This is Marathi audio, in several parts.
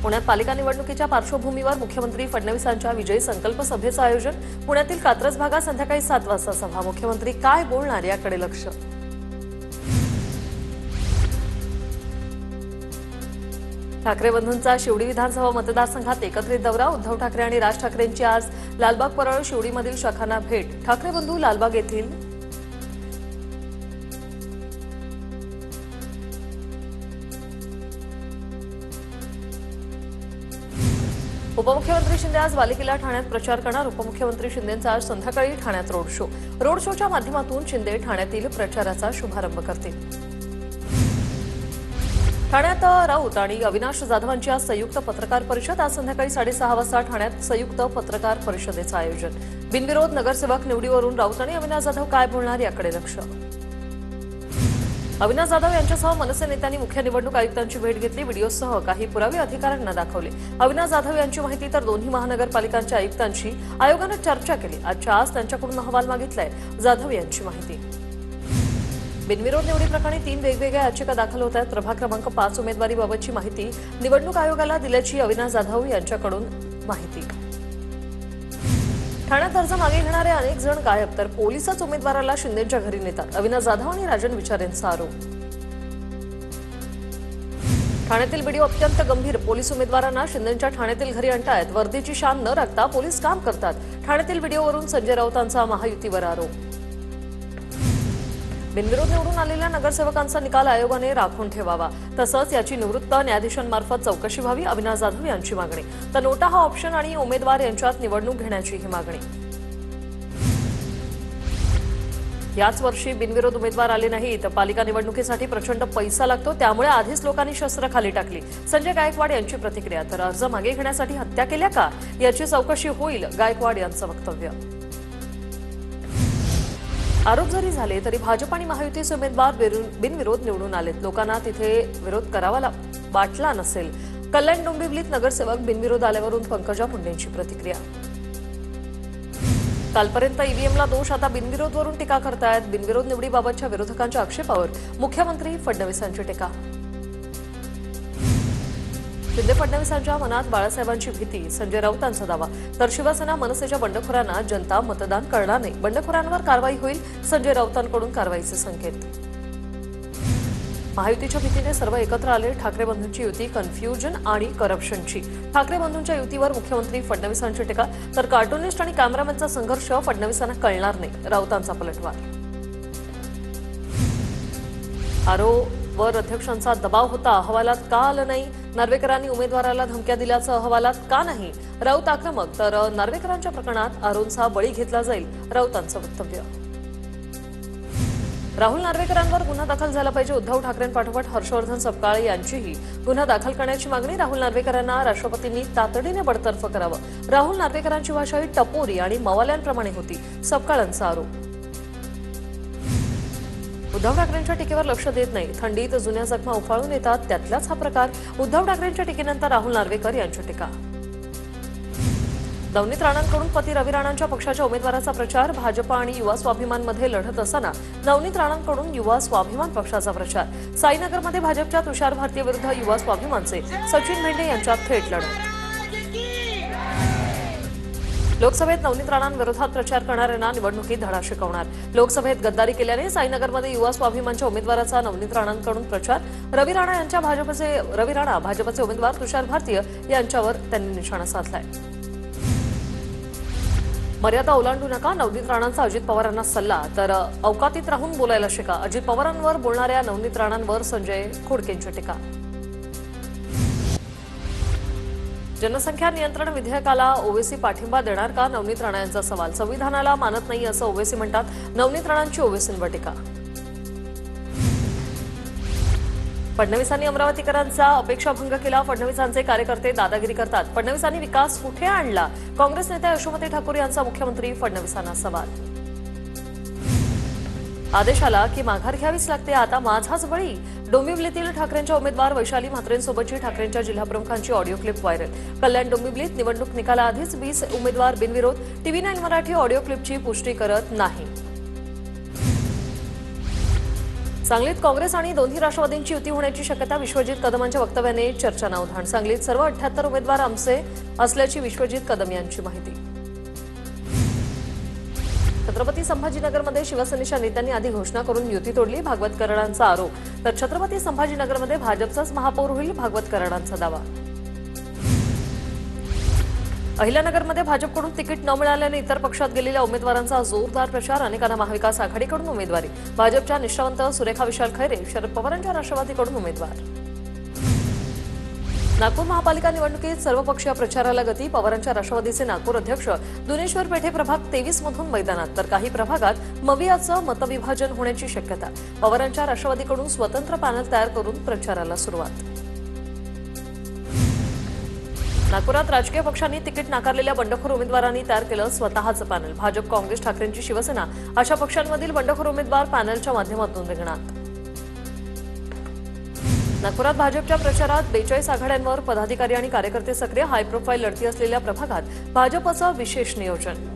पुण्यात पालिका निवडणुकीच्या पार्श्वभूमीवर मुख्यमंत्री फडणवीसांच्या विजयी संकल्प सभेचं आयोजन। पुण्यातील कात्रज भागात संध्याकाळी 7 वाजता सभा। मुख्यमंत्री काय बोलणार याकडे लक्ष। ठाकरे बंधूंचा शिवडी विधानसभा मतदारसंघात एकत्रित दौरा। उद्धव ठाकरे आणि राज ठाकरेंची आज लालबाग परळ शिवडीमधील शाखांना भेट। ठाकरे बंधू लालबाग येथील उपमुख्यमंत्री शिंदे आज बालेकिल्ला ठाण्यात प्रचार करणार। उपमुख्यमंत्री शिंदेंचा आज संध्याकाळी ठाण्यात रोड शो। रोड शोच्या माध्यमातून शिंदे ठाण्यातील प्रचाराचा शुभारंभ करतील। ठाण्यात राऊत आणि अविनाश जाधवांची आज संयुक्त पत्रकार परिषद। आज संध्याकाळी 6:30 वाजता ठाण्यात संयुक्त पत्रकार परिषदेचं आयोजन। बिनविरोध नगरसेवक निवडीवरून राऊत आणि अविनाश जाधव काय बोलणार याकडे लक्ष। अविनाश जाधव यांच्यासह मनसे नेत्यांनी मुख्य निवडणूक आयुक्तांची भेट घेतली। व्हिडिओसह काही पुरावे अधिकाऱ्यांना दाखवले। अविनाश जाधव यांची माहिती तर दोन्ही महानगरपालिकांच्या आयुक्तांशी आयोगाने चर्चा केली। आजच्या आज त्यांच्याकडून अहवाल मागितलाय। जाधव यांची माहिती। बिनविरोध निवडी प्रकरणी 3 वेगवेगळ्या याचिका दाखल होत आहेत। प्रभाग क्रमांक 5 उमेदवारीबाबतची माहिती निवडणूक आयोगाला दिल्याची अविनाश जाधव यांच्याकडून माहिती। ठाण्यात अर्ज मागे घेणारे अनेक जण गायब, तर पोलिसच उमेदवाराला शिंदेच्या घरी नेतात। अविनाश जाधव आणि राजन विचारेंचा आरोप। ठाण्यातील व्हिडिओ अत्यंत गंभीर। पोलीस उमेदवारांना शिंदेच्या ठाण्यातील घरी आणतायत। वर्दीची शान न राखता पोलीस काम करतात। ठाण्यातील व्हिडिओवरून संजय राऊतांचा महायुतीवर आरोप। बिनविरोध निवडून आलेल्या नगरसेवकांचा निकाल आयोगाने राखून ठेवावा, तसंच याची निवृत्त न्यायाधीशांमार्फत चौकशी व्हावी, अविनाश जाधव यांची मागणी। तर नोटा हा ऑप्शन आणि उमेदवार यांच्यात निवडणूक घेण्याची ही मागणी। याच वर्षी बिनविरोध उमेदवार आले नाही तर पालिका निवडणुकीसाठी प्रचंड पैसा लागतो, त्यामुळे आधीच लोकांनी शस्त्र खाली टाकली। संजय गायकवाड यांची प्रतिक्रिया। तर अर्ज मागे घेण्यासाठी हत्या केल्या का याची चौकशी होईल, गायकवाड यांचं वक्तव्य। आरोप जरी झाले तरी भाजप आणि महायुतीचे उमेदवार बिनविरोध निवडून आलेत। लोकांना तिथे विरोध करावा वाटला नसेल। कल्याण डोंबिवलीत नगरसेवक बिनविरोध आल्यावरून पंकजा मुंडेंची प्रतिक्रिया। कालपर्यंत ईव्हीएमला दोष, आता बिनविरोधवरून टीका करतायत। बिनविरोध निवडीबाबतच्या विरोधकांच्या आक्षेपावर मुख्यमंत्री फडणवीसांची टीका। शिंदे फडणवीसांच्या मनात बाळासाहेबांची भीती, संजय राऊतांचा दावा। तर शिवसेना मनसेच्या बंडखोरांना जनता मतदान करणार नाही, बंडखोरांवर कारवाई होईल, संजय राऊतांकडून कारवाईचे संकेत। महायुतीच्या भीतीने सर्व एकत्र आले। ठाकरे बंधूंची युती कन्फ्युजन आणि करप्शनची। ठाकरे बंधूंच्या युतीवर मुख्यमंत्री फडणवीसांची टीका। तर कार्टुनिस्ट आणि कॅमेरामॅनचा संघर्ष फडणवीसांना कळणार नाही, राऊतांचा पलटवार। वर अध्यक्षांचा दबाव होता, अहवालात का आलं नाही। नार्वेकरांनी उमेदवाराला धमक्या दिल्याचं अहवालात का नाही, राऊत आक्रमक। तर नार्वेकरांच्या प्रकरणात आरोनचा बळी घेतला जाईल, राऊतांचं वक्तव्य। राहुल नार्वेकरांवर गुन्हा दाखल झाला पाहिजे। उद्धव ठाकरेंपाठोपाठ हर्षवर्धन सपकाळे यांचीही गुन्हा दाखल करण्याची मागणी। राहुल नार्वेकरांना राष्ट्रपतींनी तातडीने बडतर्फ करावं। राहुल नार्वेकरांची भाषा ही टपोरी आणि मवाल्यांप्रमाणे होती, सपकाळांचा आरोप। उद्धव ठाकरेंच्या टीकेवर लक्ष देत नाही, थंडीत जुन्या जखमा उफाळून येतात, त्यातलाच हा प्रकार। उद्धव ठाकरेंच्या टीकेनंतर राहुल नार्वेकर यांची टीका। नवनीत राणांकडून पती रवी राणांच्या पक्षाच्या उमेदवाराचा प्रचार। भाजप आणि युवा स्वाभिमानमध्ये लढत असताना नवनीत राणांकडून युवा स्वाभिमान पक्षाचा प्रचार। साईनगरमध्ये भाजपच्या तुषार भारती विरुद्ध युवा स्वाभिमानचे सचिन मेंढे यांच्यात थेट लढत। लोकसभेत नवनीत राणांविरोधात प्रचार करणाऱ्यांना निवडणुकीत धडा शिकवणार। लोकसभेत गद्दारी केल्याने साईनगरमध्ये युवा स्वाभिमानच्या उमेदवाराचा नवनीत राणांकडून प्रचार। रवी राणा भाजपचे उमेदवार तुषार भारतीय यांच्यावर त्यांनी निशाणा साधलाय। मर्यादा ओलांडू नका, नवनीत राणांचा अजित पवारांना सल्ला। तर अवकातीत राहून बोलायला शिका, अजित पवारांवर बोलणाऱ्या नवनीत राणांवर संजय खोडकेंची टीका। जनसंख्या नियंत्रण विधेयकाला ओवेसी पाठिंबा देणार का, नवनीत राणा यांचा सवाल। संविधानाला मानत नाही असं ओवेसी म्हणतात, नवनीत राणांची ओवेसींवर टीका। फडणवीसांनी अमरावतीकरांचा अपेक्षाभंग केला। फडणवीसांचे कार्यकर्ते दादागिरी करतात। फडणवीसांनी विकास कुठे आणला, काँग्रेस नेत्या यशोमती ठाकूर यांचा मुख्यमंत्री फडणवीसांना सवाल। आदेश आला की माघार घ्यावीच लागते, आता माझाच बळी। डोंबिवलीतील ठाकरेंच्या उमेदवार वैशाली म्हात्रेंसोबतची ठाकरेंच्या जिल्हाप्रमुखांची ऑडिओ क्लिप व्हायरल। कल्याण डोंबिवलीत निवडणूक निकालाआधीच 20 उमेदवार बिनविरोध। TV9 मराठी ऑडिओ क्लिपची पुष्टी करत नाही। सांगलीत काँग्रेस आणि दोन्ही राष्ट्रवादींची युती होण्याची शक्यता. विश्वजित कदमांच्या वक्तव्याने चर्चांना उधाण. सांगलीत सर्व 78 उमेदवार आमचे असल्याची विश्वजित कदम यांची माहिती. छत्रपती संभाजीनगरमध्ये शिवसेनेच्या नेत्यांनी आधी घोषणा करून युती तोडली. भागवत कराडांचा आरोप. तर छत्रपती संभाजीनगरमध्ये भाजपचाच महापौर होईल, भागवत कराडांचा दावा. अहिल्यानगरमध्ये भाजपकडून तिकीट न मिळाल्याने इतर पक्षात गेलेल्या उमेदवारांचा जोरदार प्रचार. अनेकांना महाविकास आघाडीकडून उमेदवारी. भाजपच्या निष्ठावंत सुरेखा विशाल खैरे, शरद पवारांच्या राष्ट्रवादीकडून उमेदवार. नागपूर महापालिका निवडणुकीत सर्वपक्षीय प्रचाराला गती. पवारांच्या राष्ट्रवादीचे नागपूर अध्यक्ष दुनेश्वर पेठे प्रभाग 23 मधून मैदानात, तर काही प्रभागात मवियाचं मतविभाजन होण्याची शक्यता. पवारांच्या राष्ट्रवादीकडून स्वतंत्र पॅनल तयार करून प्रचाराला सुरुवात. नागपुरात राजकीय पक्षांनी तिकीट नाकारलेल्या बंडखोर उमेदवारांनी तयार केलं स्वतःचं पॅनल. भाजप, काँग्रेस, ठाकरेंची शिवसेना अशा पक्षांमधील बंडखोर उमेदवार पॅनलच्या माध्यमातून रिंगणात. नागपुरात भाजपच्या प्रचारात 42 आघाड्यांवर पदाधिकारी आणि कार्यकर्ते सक्रिय. हाय प्रोफाईल लढती असलेल्या प्रभागात भाजपचं विशेष नियोजन.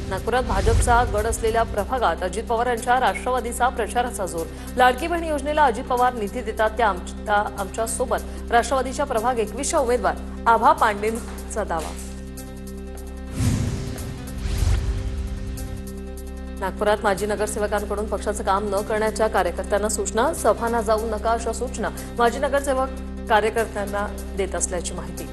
नागपुरात भाजपचा गड असलेल्या प्रभागात अजित पवार यांच्या राष्ट्रवादीचा प्रचाराचा जोर. लाडकी बहीण योजनेला अजित पवार निधी देतात त्या आमच्या सोबत. राष्ट्रवादीच्या प्रभाग 21च्या उमेदवार आभा पांडेंचा दावा. नागपुरात माजी नगरसेवकांकडून पक्षाचं काम न करण्याच्या कार्यकर्त्यांना सूचना. सभांना जाऊ नका अशा सूचना माजी नगरसेवक कार्यकर्त्यांना देत असल्याची माहिती.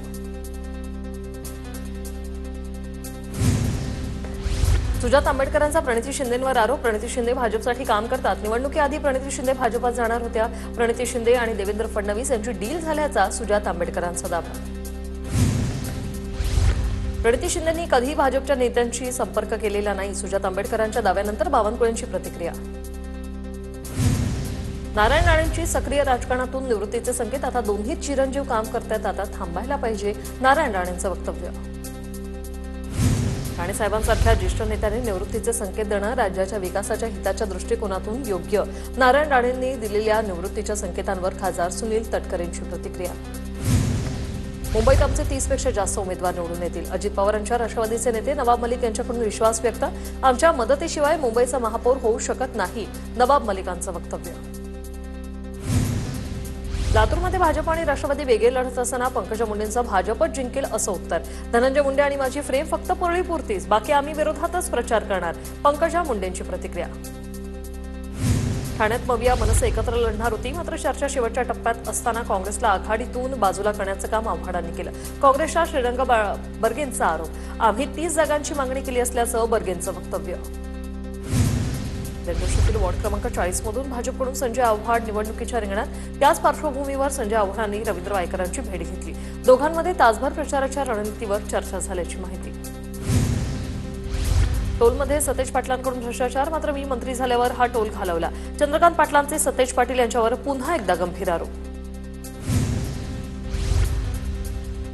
सुजात आंबेडकरांचा प्रणिती शिंदेंवर आरोप. प्रणिती शिंदे भाजपसाठी काम करतात. निवडणुकीआधी प्रणिती शिंदे भाजपात जाणार होत्या. प्रणिती शिंदे आणि देवेंद्र फडणवीस यांची डील झाल्याचा सुजात आंबेडकरांचा दावा. प्रणिती शिंदेंनी कधीही भाजपच्या नेत्यांशी संपर्क केलेला नाही. सुजात आंबेडकरांच्या दाव्यानंतर बावनकुळेंची प्रतिक्रिया. नारायण राणेंची सक्रिय राजकारणातून निवृत्तीचे संकेत. आता दोन्ही चिरंजीव काम करतायत, आता थांबायला पाहिजे, नारायण राणेंचं वक्तव्य. राणे साहेबांसारख्या ज्येष्ठ नेत्यांनी निवृत्तीचे संकेत देणं राज्याच्या विकासाच्या हिताच्या दृष्टिकोनातून योग्य. नारायण राणेंनी दिलेल्या निवृत्तीच्या संकेतांवर खासदार सुनील तटकरेंची प्रतिक्रिया. मुंबईत आमचे 30पेक्षा जास्त उमेदवार निवडून येतील. अजित पवारांच्या राष्ट्रवादीचे नेते नवाब मलिक यांच्याकडून विश्वास व्यक्त. आमच्या मदतीशिवाय मुंबईचा महापौर होऊ शकत नाही, नवाब मलिकांचं वक्तव्य. लातूरमध्ये भाजप आणि राष्ट्रवादी वेगळे लढत असताना पंकजा मुंडेंचं भाजपच जिंकेल असं उत्तर. धनंजय मुंडे आणि माझी फ्रेम फक्त पुरळीपुरतीच, बाकी आम्ही विरोधातच प्रचार करणार, पंकजा मुंडेंची प्रतिक्रिया. ठाण्यात मविया मनसे एकत्र लढणार होती, मात्र चर्चा शेवटच्या टप्प्यात असताना काँग्रेसला आघाडीतून बाजूला करण्याचं काम आव्हाडांनी केलं. काँग्रेसच्या श्रीरंग बर्गेंचा आरोप. आम्ही 30 जागांची मागणी केली असल्याचं बर्गेंचं वक्तव्य. दिग्दर्शकील वॉर्ड क्रमांक 40 मधून भाजपकडून संजय आव्हाड निवडणुकीच्या रिंगणात. त्याच पार्श्वभूमीवर संजय आव्हाडांनी रवींद्र वायकरांची भेट घेतली. दोघांमध्ये तासभर प्रचाराच्या रणनीतीवर चर्चा झाल्याची माहिती. टोलमध्ये सतेज पाटलांकडून भ्रष्टाचार. मात्र मी मंत्री झाल्यावर हा टोल घालवला. चंद्रकांत पाटलांचे सतेज पाटील यांच्यावर पुन्हा एकदा गंभीर आरोप.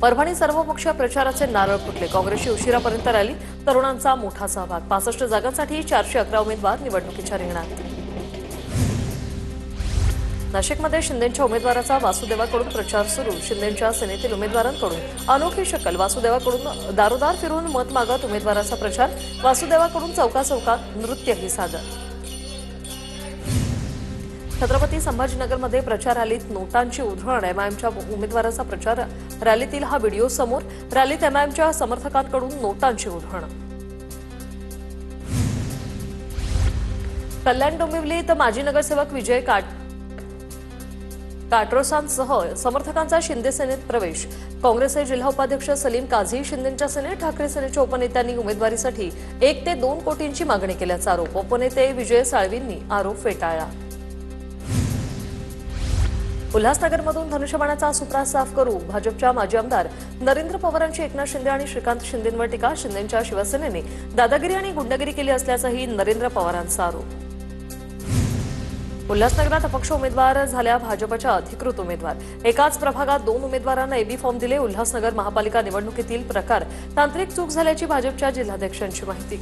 परभणी सर्वपक्षीय प्रचाराचे नारळ फुटले. काँग्रेसची उशिरापर्यंत रॅली. तरुणांचा मोठा सहभाग. 65 जागांसाठी 411 उमेदवार निवडणुकीच्या रिंगणात. नाशिकमध्ये शिंदेंच्या उमेदवाराचा वासुदेवाकडून प्रचार सुरू. शिंदेंच्या सेनेतील उमेदवारांकडून अनोखी शक्कल. वासुदेवाकडून दारोदार फिरून मत मागत उमेदवाराचा प्रचार. वासुदेवाकडून चौकाचौकात नृत्यही सादर. छत्रपती संभाजीनगरमध्ये प्रचार रॅलीत नोटांची उधळण. एमआयएमच्या उमेदवाराचा प्रचार रॅलीतील हा व्हिडिओ समोर. रॅलीत एमआयएमच्या समर्थकांकडून नोटांची उधळण. कल्याण डोंबिवलीत माजी नगरसेवक विजय काटरोसांसह समर्थकांचा शिंदे सेनेत प्रवेश. काँग्रेसचे जिल्हा उपाध्यक्ष सलीम काझी शिंदेंच्या सेनेत. ठाकरे सेनेच्या उपनेत्यांनी उमेदवारीसाठी 1 ते 2 कोटींची मागणी केल्याचा आरोप. उपनेते विजय साळवींनी आरोप फेटाळला. उल्हासनगरमधून धनुष्यबाणाचा सुप्रास साफ करू. भाजपच्या माजी आमदार नरेंद्र पवारांची एकनाथ शिंदे आणि श्रीकांत शिंदेंवर टीका. शिंदेंच्या शिवसेनेने दादागिरी आणि गुंडगिरी केली असल्याचाही नरेंद्र पवारांचा आरोप. उल्हासनगरात अपक्ष उमेदवार झाल्या भाजपच्या अधिकृत उमेदवार. एकाच प्रभागात 2 उमेदवारांना एबी फॉर्म दिले. उल्हासनगर महापालिका निवडणुकीतील प्रकार तांत्रिक चूक झाल्याची भाजपच्या जिल्हाध्यक्षांची माहिती.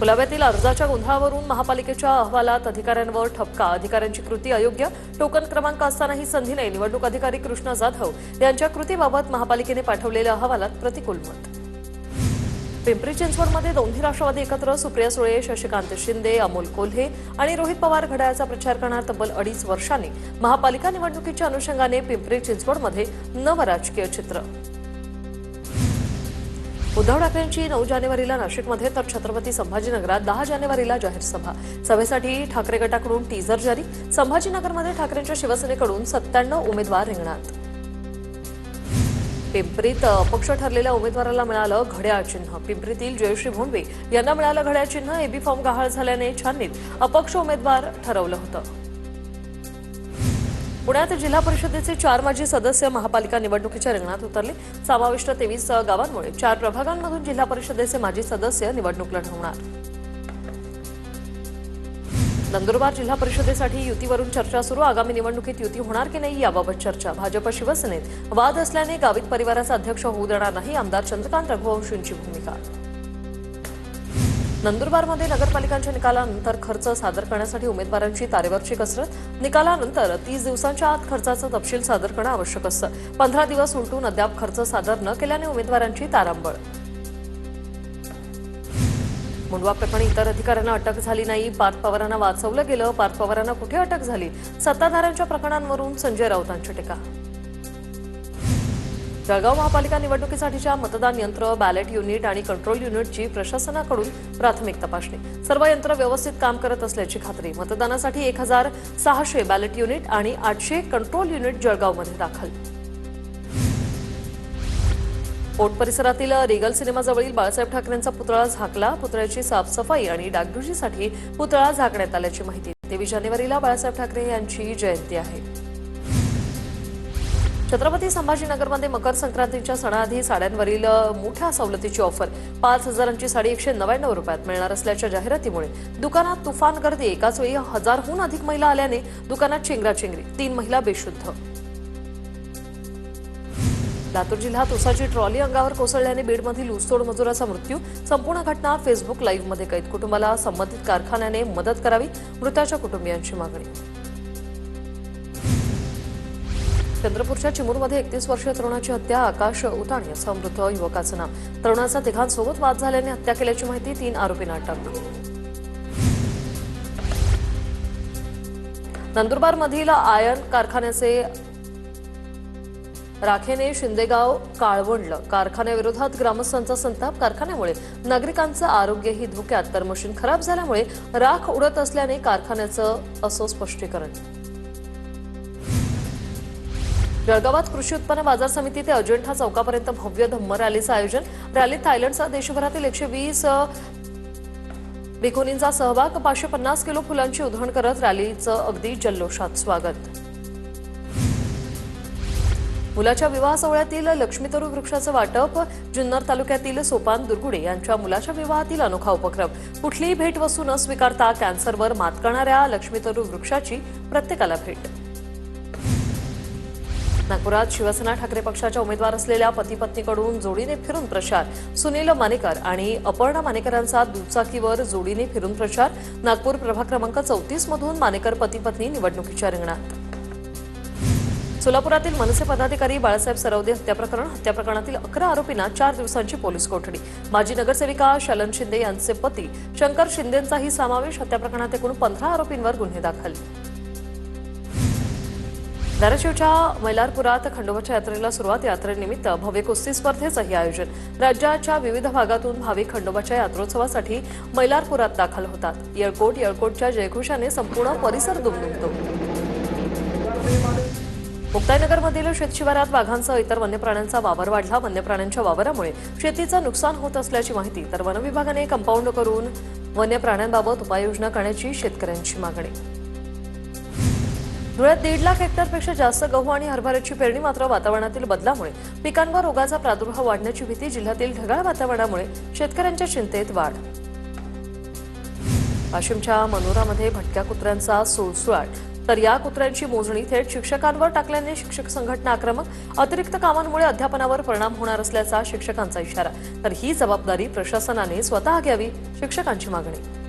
कुलाब्यातील अर्जाच्या गोंधळावरून महापालिकेच्या अहवालात अधिकाऱ्यांवर ठपका. अधिकाऱ्यांची कृती अयोग्य. टोकन क्रमांक असतानाही संधी नाही. निवडणूक अधिकारी कृष्णा जाधव यांच्या कृतीबाबत महापालिकेने पाठवलेल्या अहवालात प्रतिकूल मत. पिंपरी चिंचवडमध्ये दोन्ही राष्ट्रवादी एकत्र सुप्रिया सुळे, शशिकांत शिंदे, अमोल कोल्हे आणि रोहित पवार घड्याळाचा प्रचार करणार तब्बल 2.5 वर्षांनी महापालिका निवडणुकीच्या अनुषंगाने पिंपरी चिंचवडमध्ये नवं राजकीय चित्र. उद्धव ठाकरेंची 9 जानेवारीला नाशिकमध्ये तर छत्रपती संभाजीनगरात 10 जानेवारीला जाहीर सभा. सभेसाठी ठाकरे गटाकडून टीझर जारी. संभाजीनगरमध्ये ठाकरेंच्या शिवसेनेकडून 97 उमेदवार रिंगणात. पिंपरीत अपक्ष ठरलेल्या उमेदवाराला मिळालं घड्याळ चिन्ह. पिंपरीतील जयश्री भोंडवे यांना मिळालं घड्याळ चिन्ह. एबी फॉर्म गहाळ झाल्याने छाननीत अपक्ष उमेदवार ठरवलं होतं. पुण्यात जिल्हा परिषदेचे 4 माजी सदस्य महापालिका निवडणुकीच्या रिंगणात उतरले. समाविष्ट 23 गावांमुळे 4 प्रभागांमधून जिल्हा परिषदेचे माजी सदस्य निवडणूक लढवणार. नंदुरबार जिल्हा परिषदेसाठी युतीवरून चर्चा सुरू. आगामी निवडणुकीत युती होणार की नाही याबाबत चर्चा. भाजप शिवसेनेत वाद असल्याने गावित परिवाराचा अध्यक्ष होऊ देणार नाही. आमदार चंद्रकांत रघुवंशींची भूमिका. नंदुरबारमध्ये नगरपालिकांच्या निकालानंतर खर्च सादर करण्यासाठी उमेदवारांची तारेवरची कसरत. निकालानंतर 30 दिवसांच्या आत खर्चाचा तपशील सादर करणं आवश्यक असतं. 15 दिवस उलटून अद्याप खर्च सादर न केल्याने उमेदवारांची तारांबळ. मुंडवा प्रकरणी इतर अधिकाऱ्यांना अटक झाली नाही. पार्थ पवारांना वाचवलं गेलं. पार्थ पवारांना कुठे अटक झाली? सत्ताधाऱ्यांच्या प्रकरणांवरून संजय राऊतांची टीका. जळगाव महापालिका निवडणुकीसाठीच्या मतदान यंत्र, बॅलेट युनिट आणि कंट्रोल युनिटची प्रशासनाकडून प्राथमिक तपासणी. सर्व यंत्र व्यवस्थित काम करत असल्याची खात्री. मतदानासाठी 1600 बॅलेट युनिट आणि 800 कंट्रोल युनिट जळगावमध्ये दाखल. कोट परिसरातील रिगल सिनेमाजवळील बाळासाहेब ठाकरेंचा पुतळा झाकला. पुतळ्याची साफसफाई आणि डागडुजीसाठी पुतळा झाकण्यात आल्याची माहिती. 23 जानेवारीला बाळासाहेब ठाकरे यांची जयंती आहे. छत्रपती संभाजीनगरमध्ये मकर संक्रांतीच्या सणाआधी साड्यांवरील मोठ्या सवलतीची ऑफर. 5000ची साडी 199 रुपयात मिळणार असल्याच्या जाहिरातीमुळे दुकानात तुफान गर्दी. एकाच वेळी 1000हून अधिक महिला आल्याने दुकानात चेंगराचेंगरी. 3 महिला बेशुद्ध. लातूर जिल्ह्यात उसाची ट्रॉली अंगावर कोसळल्याने बीडमधील ऊसतोड मजुराचा मृत्यू. संपूर्ण घटना फेसबुक लाईव्हमध्ये कैद. कुटुंबाला संबंधित कारखान्याने मदत करावी. मृताच्या कुटुंबियांची मागणी. चंद्रपूरच्या चिमूरमध्ये 31 वर्षीय तरुणाची हत्या. आकाश उताणी असं मृत युवकाचं नाव. तरुणाचा तिघांसोबत वाद झाल्याने हत्या केल्याची माहिती. 3 आरोपींना अटक. नंदुरबारमधील आयर्न कारखान्याचे राखेने शिंदेगाव काळवंडलं. कारखान्याविरोधात ग्रामस्थांचा संताप. कारखान्यामुळे नागरिकांचं आरोग्यही धोक्यात, तर मशीन खराब झाल्यामुळे राख उडत असल्याने कारखान्याचं असं स्पष्टीकरण. जळगावात कृषी उत्पन्न बाजार समिती ते अजिंठा चौकापर्यंत भव्य धम्म रॅलीचं आयोजन. रॅलीत थायलंडसह देशभरातील 120 भिकुनींचा सहभाग. 550 किलो फुलांची उधळण करत रॅलीचं अगदी जल्लोषात स्वागत. मुलाच्या विवाह सोहळ्यातील लक्ष्मीतरू वृक्षाचं वाटप. जुन्नर तालुक्यातील सोपान दुर्गुडे यांच्या मुलाच्या विवाहातील अनोखा उपक्रम. कुठलीही भेटवस्तू न स्वीकारता कॅन्सरवर मात करणाऱ्या लक्ष्मीतरू वृक्षाची प्रत्येकाला भेट. नागपुरात शिवसेना ठाकरे पक्षाच्या उमेदवार असलेल्या पती पत्नीकडून जोडीने फिरून प्रचार. सुनील मानेकर आणि अपर्णा मानेकरांचा दुचाकीवर जोडीने फिरून प्रचार. नागपूर प्रभाग क्रमांक 34 मधून मानेकर पती पत्नी निवडणुकीच्या रिंगणात. सोलापुरातील मनसे पदाधिकारी बाळासाहेब सरवदे हत्या प्रकरणातील 11 आरोपींना 4 दिवसांची पोलीस कोठडी. माजी नगरसेविका शलन शिंदे यांचे पती शंकर शिंदेंचाही समावेश. हत्या प्रकरणात एकूण 15 आरोपींवर गुन्हे दाखल. धाराशिवच्या मैलारपुरात खंडोबाच्या यात्रेला सुरुवात. यात्रेनिमित्त भव्य कुस्ती स्पर्धेचंही आयोजन. राज्याच्या विविध भागातून भाविक खंडोबाच्या यात्रोत्सवासाठी मैलारपुरात दाखल होतात. येळकोटच्या जयघोषाने संपूर्ण परिसर दुमदुमतो. मुक्ताईनगरमधील शेतशिवारात वाघांसह इतर वन्य प्राण्यांचा वावर वाढला. वन्य प्राण्यांच्या वावरामुळे शेतीचं नुकसान होत असल्याची माहिती. तर वन विभागाने कंपाऊंड करून वन्य प्राण्यांबाबत उपाययोजना करण्याची शेतकऱ्यांची मागणी. धुळ्यात 1.5 लाख हेक्टरपेक्षा जास्त गहू आणि हरभऱ्याची पेरणी. मात्र वातावरणातील बदलामुळे पिकांवर रोगाचा प्रादुर्भाव वाढण्याची भीती. जिल्ह्यातील ढगाळ वातावरणामुळे शेतकऱ्यांच्या चिंतेत वाढ. वाशिमच्या मनोरामध्ये भटक्या कुत्र्यांचा सुळसुळाट. तर या कुत्र्यांची मोजणी थेट शिक्षकांवर टाकल्याने शिक्षक संघटना आक्रमक. अतिरिक्त कामांमुळे अध्यापनावर परिणाम होणार असल्याचा शिक्षकांचा इशारा. तर ही जबाबदारी प्रशासनाने स्वतः घ्यावी. शिक्षकांची मागणी.